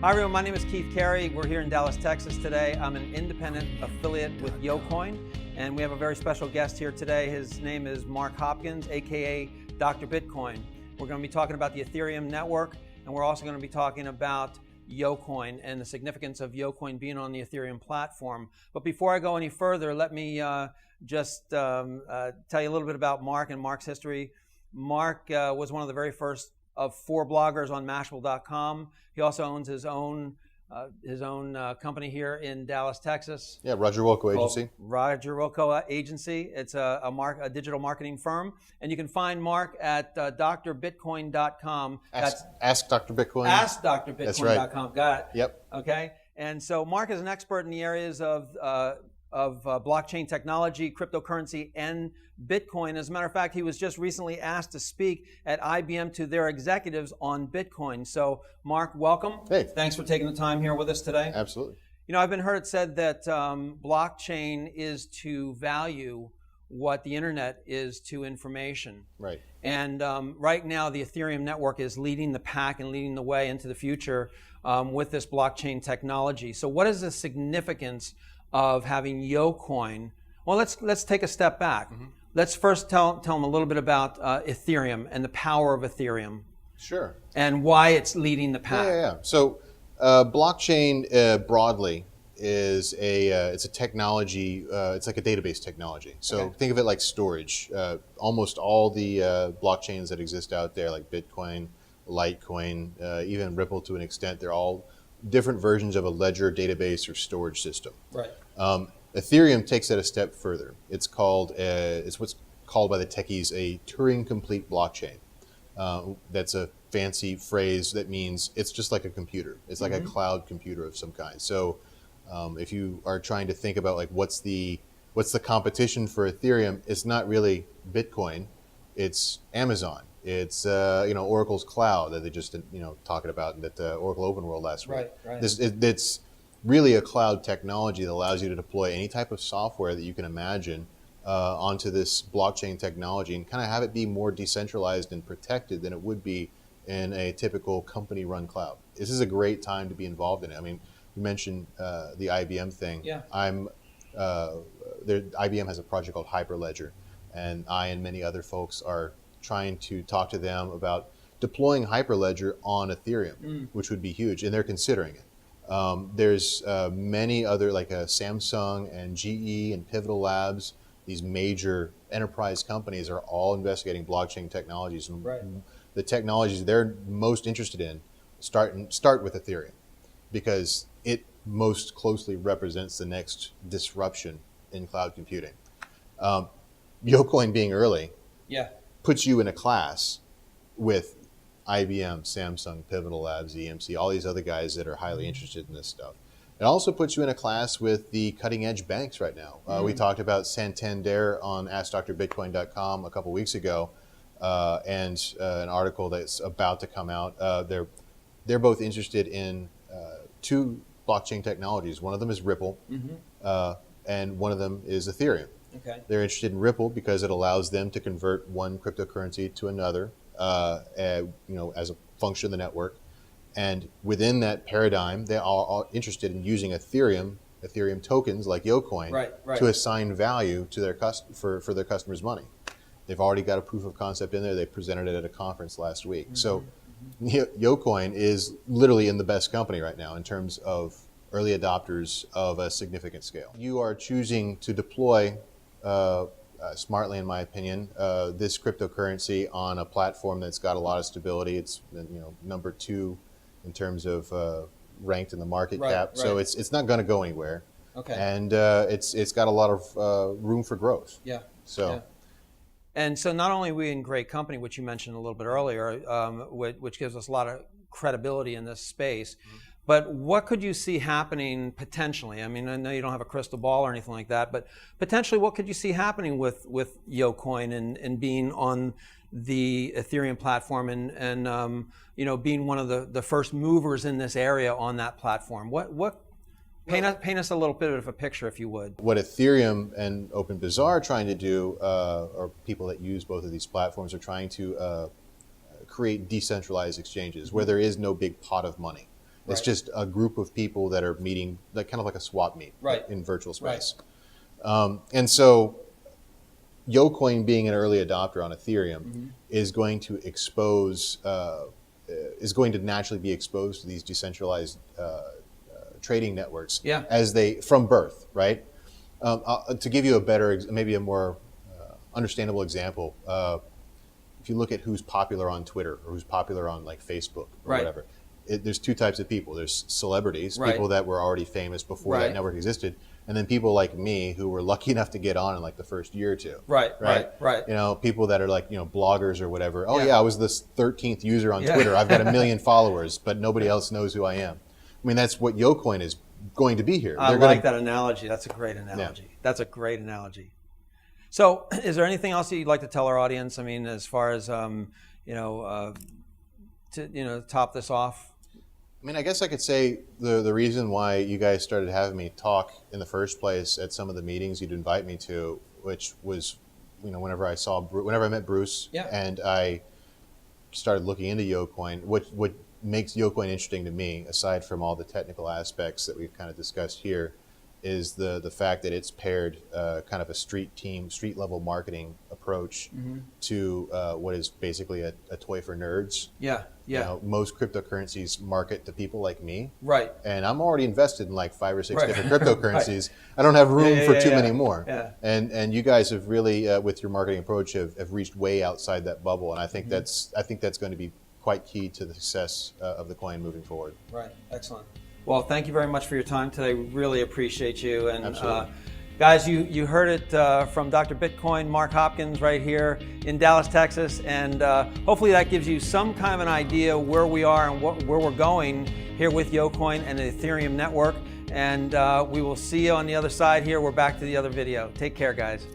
Hi everyone, my name is Keith Carey. We're here in Dallas, Texas today. I'm an independent affiliate with YOcoin, and we have a very special guest here today. His name is Mark Hopkins, aka Doctor Bitcoin. We're going to be talking about the Ethereum network, and we're also going to be talking about YOcoin and the significance of YOcoin being on the Ethereum platform. But before I go any further, let me just tell you a little bit about Mark and Mark's history. Mark was one of the very first of 4 bloggers on Mashable.com. He also owns his own company here in Dallas, Texas. Yeah, Roger YOcoin Agency. Roger YOcoin Agency. It's a digital marketing firm, and you can find Mark at drbitcoin.com. Ask Dr. Bitcoin. AskDrBitcoin.com. That's right. Got it. Yep. Okay. And so Mark is an expert in the areas of blockchain technology, cryptocurrency, and Bitcoin. As a matter of fact, he was just recently asked to speak at IBM to their executives on Bitcoin. So, Mark, welcome. Hey. Thanks for taking the time here with us today. Absolutely. You know, I've been heard it said that blockchain is to value what the internet is to information. Right. And right now, the Ethereum network is leading the pack and leading the way into the future with this blockchain technology. So what is the significance of having YOcoin? Well, let's take a step back. Mm-hmm. Let's first tell them a little bit about Ethereum and the power of Ethereum. Sure. And why it's leading the pack. Yeah. So blockchain broadly is it's a technology. It's like a database technology. So Okay. think of it like storage. Almost all the blockchains that exist out there, like Bitcoin, Litecoin, even Ripple to an extent, they're all different versions of a ledger, database, or storage system. Right. Ethereum takes that a step further. It's what's called by the techies a Turing complete blockchain. That's a fancy phrase that means it's just like a computer. It's like a cloud computer of some kind. So if you are trying to think about like what's the competition for Ethereum, it's not really Bitcoin, it's Amazon. It's Oracle's cloud that they just talking about at Oracle Open World last week. Right. It's really a cloud technology that allows you to deploy any type of software that you can imagine onto this blockchain technology and kind of have it be more decentralized and protected than it would be in a typical company-run cloud. This is a great time to be involved in it. I mean, you mentioned the IBM thing. Yeah. IBM has a project called Hyperledger, and I and many other folks are trying to talk to them about deploying Hyperledger on Ethereum, which would be huge, and they're considering it. There's many other, like Samsung and GE and Pivotal Labs, these major enterprise companies are all investigating blockchain technologies. And Right. the technologies they're most interested in start with Ethereum because it most closely represents the next disruption in cloud computing. YOcoin being early puts you in a class with IBM, Samsung, Pivotal Labs, EMC, all these other guys that are highly interested in this stuff. It also puts you in a class with the cutting edge banks right now. We talked about Santander on AskDrBitcoin.com a couple weeks ago, and an article that's about to come out. They're both interested in 2 blockchain technologies. One of them is Ripple, and one of them is Ethereum. Okay. They're interested in Ripple because it allows them to convert one cryptocurrency to another, as a function of the network. And within that paradigm, they are all interested in using Ethereum tokens like YOcoin Right. to assign value to their for their customers' money. They've already got a proof of concept in there. They presented it at a conference last week. So YOcoin is literally in the best company right now in terms of early adopters of a significant scale. You are choosing to deploy smartly, in my opinion, this cryptocurrency on a platform that's got a lot of stability. It's number 2 in terms of ranked in the market cap, so it's not going to go anywhere. Okay. And it's got a lot of room for growth. Yeah. So. Yeah. And so not only are we in great company, which you mentioned a little bit earlier, which gives us a lot of credibility in this space. But what could you see happening potentially? I mean, I know you don't have a crystal ball or anything like that, but potentially what could you see happening with YOcoin and being on the Ethereum platform and being one of the first movers in this area on that platform? Paint us a little bit of a picture, if you would. What Ethereum and OpenBazaar are trying to do, or people that use both of these platforms are trying to create decentralized exchanges where there is no big pot of money. It's just a group of people that are meeting, like kind of like a swap meet in virtual space. And so YOcoin, being an early adopter on Ethereum, is going to expose, is going to naturally be exposed to these decentralized trading networks as they, from birth, right? To give you a better, maybe a more understandable example, if you look at who's popular on Twitter or who's popular on like Facebook or whatever, there's two types of people. There's celebrities, people that were already famous before that network existed, and then people like me who were lucky enough to get on in like the first year or two. Right. You know, people that are like, you know, bloggers or whatever. Oh yeah, I was the 13th user on Twitter. I've got 1 million followers, but nobody else knows who I am. I mean, that's what YOcoin is going to be here. I like that analogy. That's a great analogy. That's a great analogy. So is there anything else that you'd like to tell our audience? I mean, as far as, to top this off? I mean, I guess I could say the reason why you guys started having me talk in the first place at some of the meetings you'd invite me to, which was, you know, whenever I met Bruce and I started looking into YOcoin, what makes YOcoin interesting to me, aside from all the technical aspects that we've kind of discussed here, is the fact that it's paired kind of a street level marketing approach to what is basically a toy for nerds. You know, most cryptocurrencies market to people like me. And I'm already invested in like 5 or 6 different cryptocurrencies. I don't have room for too many more. And you guys have really, with your marketing approach, have reached way outside that bubble. And I think that's going to be quite key to the success of the coin moving forward. Excellent. Well, thank you very much for your time today. We really appreciate you. And absolutely. Guys, you heard it from Dr. Bitcoin, Mark Hopkins, right here in Dallas, Texas. And hopefully that gives you some kind of an idea where we are and where we're going here with YOcoin and the Ethereum network. And we will see you on the other side here. We're back to the other video. Take care, guys.